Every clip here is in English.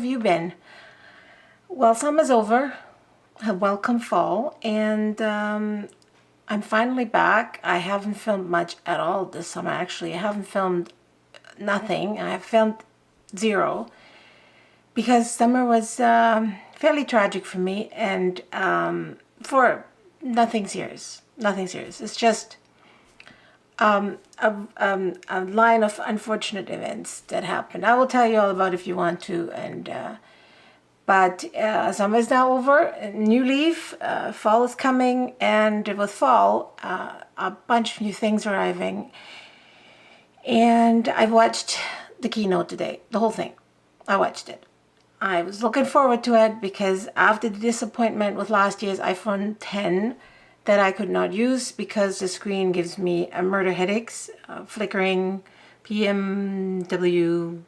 you been? Well, summer's over. Welcome fall, and I'm finally back. I haven't filmed much at all this summer, actually. I haven't filmed nothing. I have filmed zero because summer was fairly tragic for me, and for nothing serious. Nothing serious. It's just a line of unfortunate events that happened. I will tell you all about it if you want to. But summer is now over. A new leaf. Fall is coming, and with fall, a bunch of new things arriving. And I watched the keynote today, the whole thing. I watched it. I was looking forward to it because after the disappointment with last year's iPhone X that I could not use because the screen gives me a murder headaches, flickering, PMW.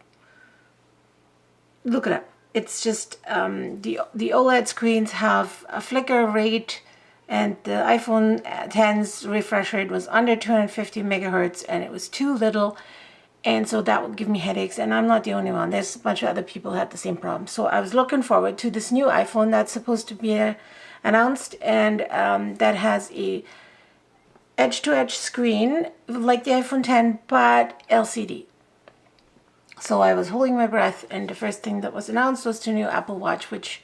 Look it up. It's just the OLED screens have a flicker rate, and the iPhone X's refresh rate was under 250 megahertz, and it was too little, and so that would give me headaches. And I'm not the only one. There's a bunch of other people who had the same problem. So I was looking forward to this new iPhone that's supposed to be announced, and that has a edge-to-edge screen like the iPhone X, but LCD. So I was holding my breath, and the first thing that was announced was the new Apple Watch, which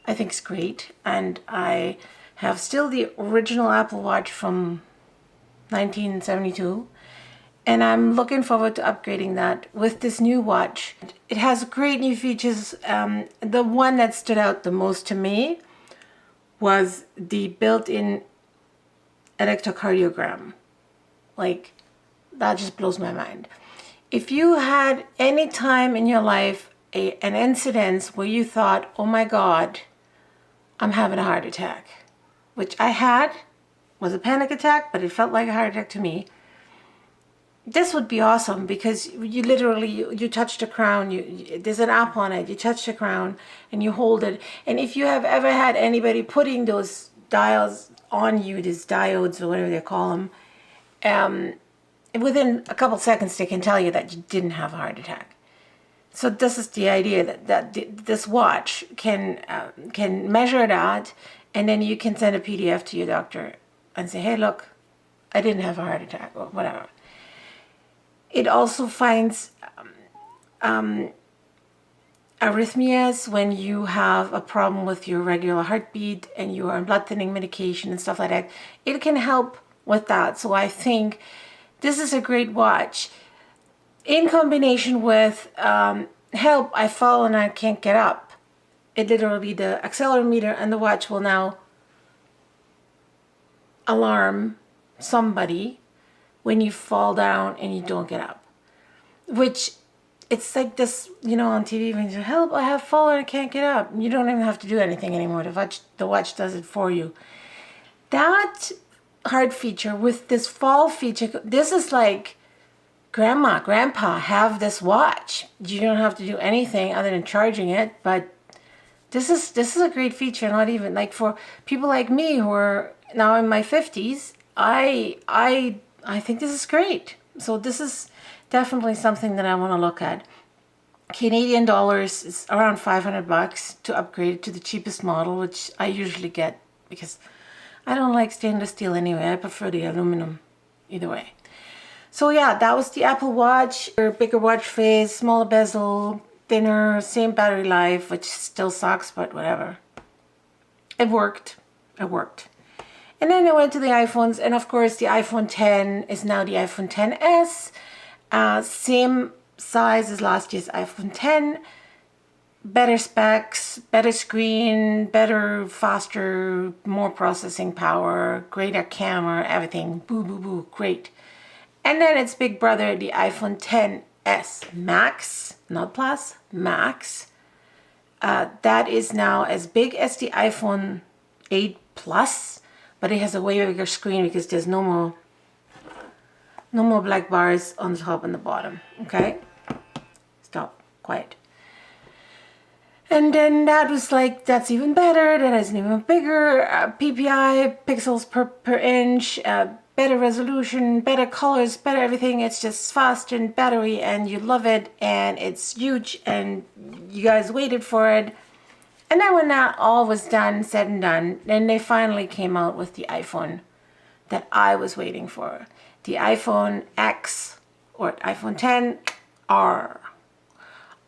I think is great. And I have still the original Apple Watch from 1972, and I'm looking forward to upgrading that with this new watch. It has great new features. The one that stood out the most to me was the built-in electrocardiogram. Like, that just blows my mind. If you had any time in your life an incident where you thought, oh my God, I'm having a heart attack, which I had, was a panic attack, but it felt like a heart attack to me. This would be awesome because you literally, you touch the crown, there's an app on it, you touch the crown and you hold it. And if you have ever had anybody putting those dials on you, these diodes or whatever they call them, within a couple seconds they can tell you that you didn't have a heart attack. So this is the idea that this watch can measure that, and then you can send a PDF to your doctor and say, hey, look, I didn't have a heart attack or whatever. It also finds arrhythmias when you have a problem with your regular heartbeat and you are on blood thinning medication and stuff like that. It can help with that. So I think this is a great watch. In combination with help, I fall and I can't get up. It literally, the accelerometer and the watch will now alarm somebody when you fall down and you don't get up. Which, it's like this, you know, on TV when you say, help, I have fallen, I can't get up. You don't even have to do anything anymore. The watch does it for you. That heart feature with this fall feature, this is like grandma, grandpa have this watch. You don't have to do anything other than charging it, but this is a great feature. Not even like for people like me who are now in my 50s. I think this is great. So this is definitely something that I want to look at. Canadian dollars is around $500 to upgrade to the cheapest model, which I usually get because I don't like stainless steel anyway. I prefer the aluminum either way. So yeah, that was the Apple Watch. Bigger watch face, smaller bezel, thinner, same battery life, which still sucks, but whatever. It worked. It worked. And then I went to the iPhones, and of course the iPhone X is now the iPhone XS. Same size as last year's iPhone X. Better specs, better screen, better, faster, more processing power, greater camera, everything. Boo, boo, boo, great. And then its big brother, the iPhone XS Max, not Plus, Max. That is now as big as the iPhone 8 Plus, but it has a way bigger screen because there's no more black bars on the top and the bottom. Okay? Stop. Quiet. And then that was like, that's even better. That is an even bigger PPI, pixels per inch, better resolution, better colors, better everything. It's just fast and battery and you love it and it's huge and you guys waited for it. And then when that all was done, said and done, then they finally came out with the iPhone that I was waiting for. The iPhone X or iPhone 10 R.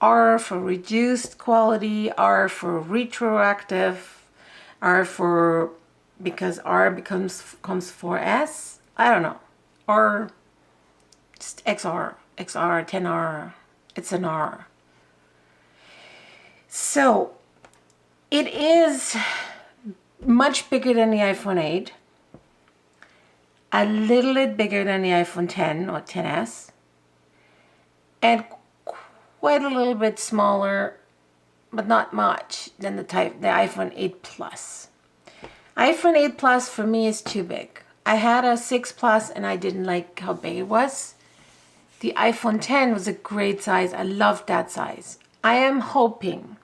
R for reduced quality, R for retroactive, R for because R comes 4S. I don't know. Or just XR, 10R. It's an R. So it is much bigger than the iPhone 8. A little bit bigger than the iPhone 10 or 10s. And quite a little bit smaller, but not much, than the iPhone 8 Plus. iPhone 8 Plus for me is too big. I had a 6 Plus and I didn't like how big it was. The iPhone 10 was a great size. I loved that size. I am hoping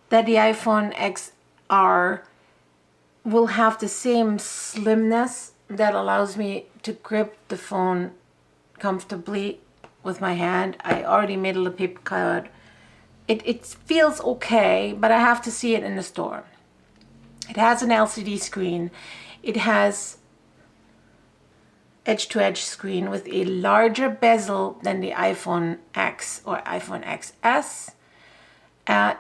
that the iPhone XR will have the same slimness that allows me to grip the phone comfortably with my hand. I already made a little paper cut. It feels okay, but I have to see it in the store. It has an LCD screen. It has edge-to-edge screen with a larger bezel than the iPhone X or iPhone XS.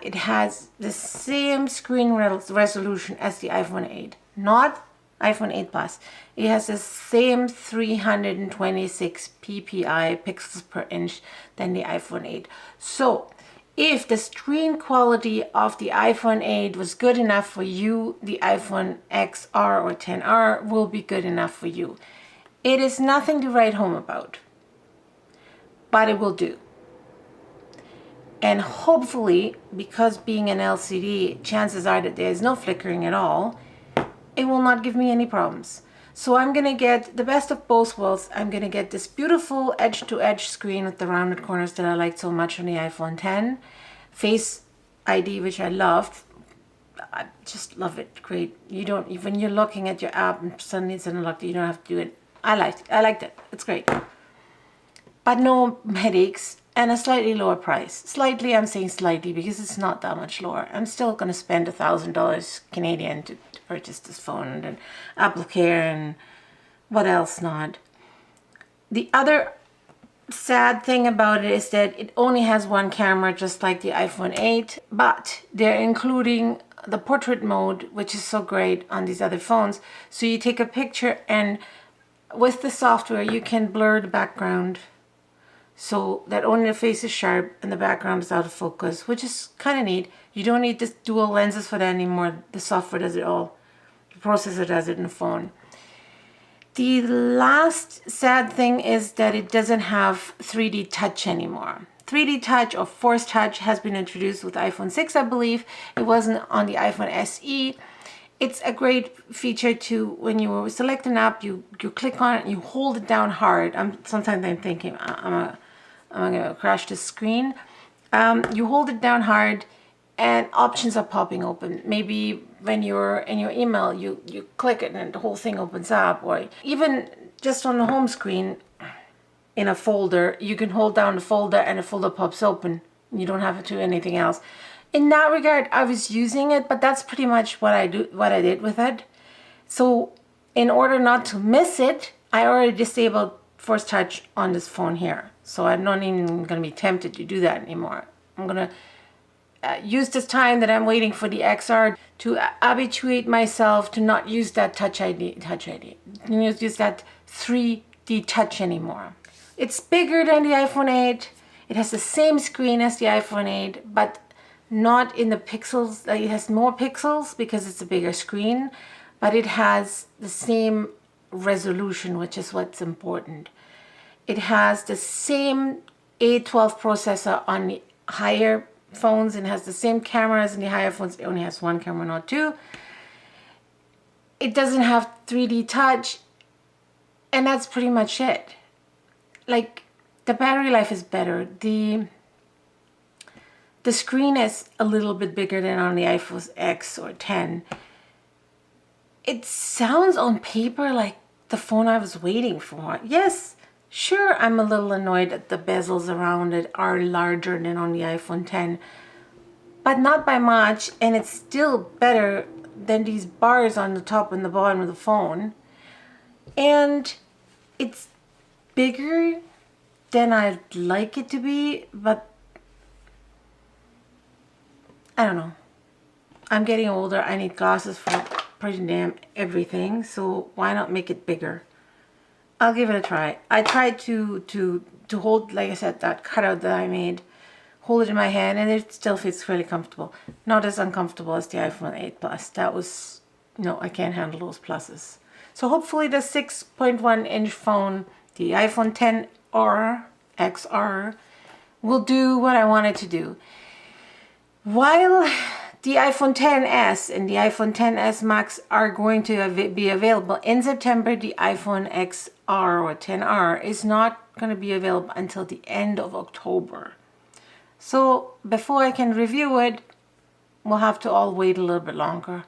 It has the same screen resolution as the iPhone 8, not iPhone 8 Plus. It has the same 326 ppi, pixels per inch, than the iPhone 8. So if the screen quality of the iPhone 8 was good enough for you, the iPhone XR or 10R will be good enough for you. It is nothing to write home about, but it will do. And hopefully, because being an LCD, chances are that there is no flickering at all, it will not give me any problems. So I'm going to get the best of both worlds. I'm going to get this beautiful edge-to-edge screen with the rounded corners that I liked so much on the iPhone 10. Face ID, which I loved. I just love it. Great. You don't, when you're looking at your app and suddenly it's unlocked, you don't have to do it. I liked it. It's great. But no headaches. And a slightly lower price. Slightly, I'm saying slightly because it's not that much lower. I'm still going to spend $1,000 Canadian to purchase this phone and Apple Care and what else not. The other sad thing about it is that it only has one camera, just like the iPhone 8, but they're including the portrait mode, which is so great on these other phones. So you take a picture and with the software you can blur the background so that only the face is sharp and the background is out of focus, which is kind of neat. You don't need this dual lenses for that anymore. The software does it all. The processor does it in the phone. The last sad thing is that it doesn't have 3D touch anymore. 3D touch or force touch has been introduced with iPhone 6, I believe. It wasn't on the iPhone SE. It's a great feature to, when you select an app, you click on it and you hold it down hard. Sometimes I'm thinking, I'm going to crash the screen. You hold it down hard and options are popping open. Maybe when you're in your email, you click it and the whole thing opens up. Or even just on the home screen in a folder, you can hold down the folder and the folder pops open. You don't have to do anything else. In that regard, I was using it, but that's pretty much what I did with it. So in order not to miss it, I already disabled Force Touch on this phone here. So I'm not even going to be tempted to do that anymore. I'm going to use this time that I'm waiting for the XR to habituate myself to not use that Touch ID, use that 3D touch anymore. It's bigger than the iPhone 8. It has the same screen as the iPhone 8, but not in the pixels. It has more pixels because it's a bigger screen, but it has the same resolution, which is what's important. It has the same A12 processor on the higher phones and has the same cameras in the higher phones. It only has one camera, not two. It doesn't have 3D touch, and that's pretty much it. Like, the battery life is better. The screen is a little bit bigger than on the iPhone X or 10. It sounds on paper like the phone I was waiting for. Yes, sure, I'm a little annoyed that the bezels around it are larger than on the iPhone X, but not by much, and it's still better than these bars on the top and the bottom of the phone. And it's bigger than I'd like it to be, but I don't know. I'm getting older. I need glasses for pretty damn everything, so why not make it bigger? I'll give it a try. I tried to hold, like I said, that cutout that I made, hold it in my hand, and it still fits fairly comfortable. Not as uncomfortable as the iPhone 8 Plus. That was, no, I can't handle those pluses. So hopefully the 6.1-inch phone, the iPhone X or XR, will do what I want it to do. While the iPhone XS and the iPhone XS Max are going to be available in September, the iPhone XR or XR is not going to be available until the end of October. So before I can review it, we'll have to all wait a little bit longer.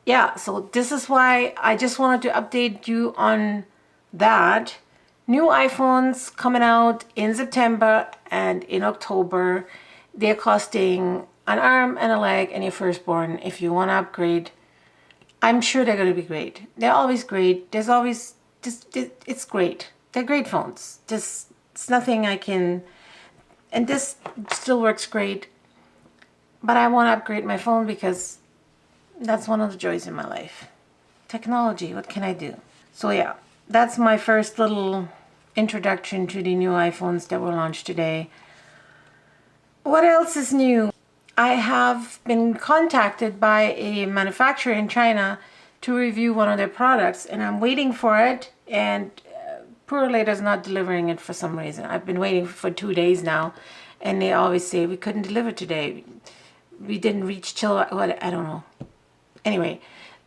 Yeah, so this is why I just wanted to update you on that. New iPhones coming out in September and in October. They're costing an arm and a leg and your firstborn if you want to upgrade. I'm sure they're going to be great. They're always great. There's always just, it's great. They're great phones. Just, it's nothing I can, and this still works great. But I want to upgrade my phone because that's one of the joys in my life. Technology, what can I do? So yeah, that's my first little introduction to the new iPhones that were launched today. What else is new? I have been contacted by a manufacturer in China to review one of their products, and I'm waiting for it, and preorder is not delivering it for some reason. I've been waiting for 2 days now, and they always say we couldn't deliver today. We didn't reach till what, I don't know. Anyway,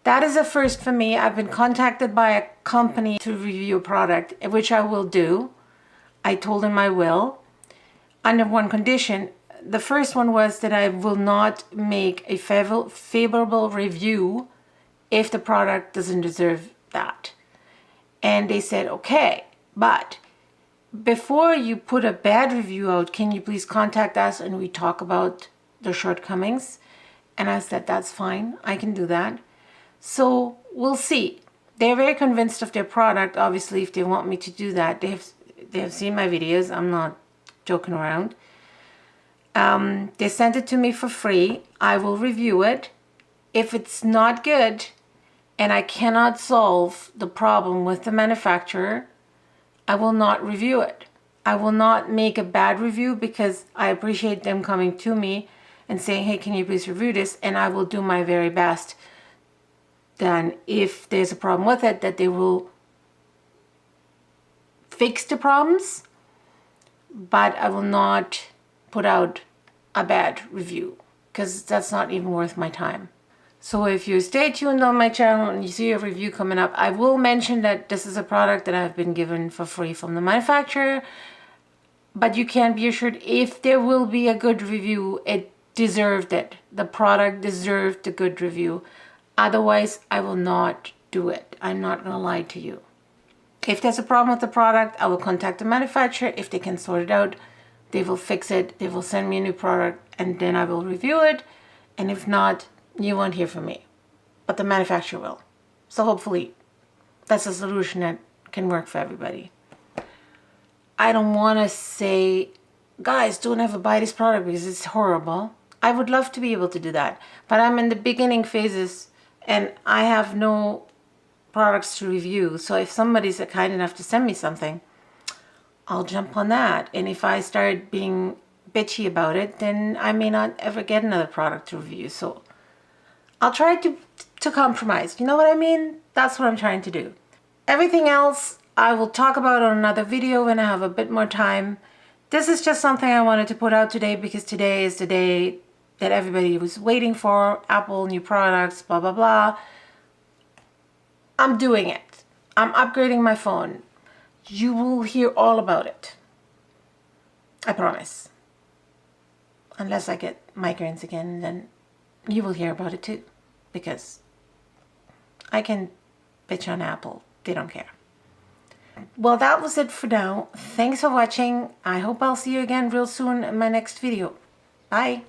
that is a first for me. I've been contacted by a company to review a product, which I will do. I told them I will, under one condition. The first one was that I will not make a favorable review if the product doesn't deserve that. And they said, okay, but before you put a bad review out, can you please contact us and we talk about the shortcomings? And I said, that's fine, I can do that. So we'll see. They're very convinced of their product, obviously, if they want me to do that. They have seen my videos, I'm not joking around. They sent it to me for free. I will review it. If it's not good and I cannot solve the problem with the manufacturer, I will not review it. I will not make a bad review because I appreciate them coming to me and saying, hey, can you please review this? And I will do my very best. Then if there's a problem with it, that they will fix the problems, but I will not put out a bad review because that's not even worth my time. So if you stay tuned on my channel and you see a review coming up, I will mention that this is a product that I've been given for free from the manufacturer, but you can be assured if there will be a good review, it deserved it. The product deserved a good review. Otherwise, I will not do it. I'm not going to lie to you. If there's a problem with the product, I will contact the manufacturer. If they can sort it out, they will fix it. They will send me a new product and then I will review it. And if not, you won't hear from me. But the manufacturer will. So hopefully that's a solution that can work for everybody. I don't want to say, guys, don't ever buy this product because it's horrible. I would love to be able to do that. But I'm in the beginning phases and I have no products to review. So if somebody's kind enough to send me something, I'll jump on that. And if I start being bitchy about it, then I may not ever get another product to review. So I'll try to compromise. You know what I mean? That's what I'm trying to do. Everything else I will talk about on another video when I have a bit more time. This is just something I wanted to put out today because today is the day that everybody was waiting for. Apple, new products, blah, blah, blah. I'm doing it. I'm upgrading my phone. You will hear all about it. I promise. Unless I get migraines again, then you will hear about it too. Because I can bitch on Apple. They don't care. Well, that was it for now. Thanks for watching. I hope I'll see you again real soon in my next video. Bye.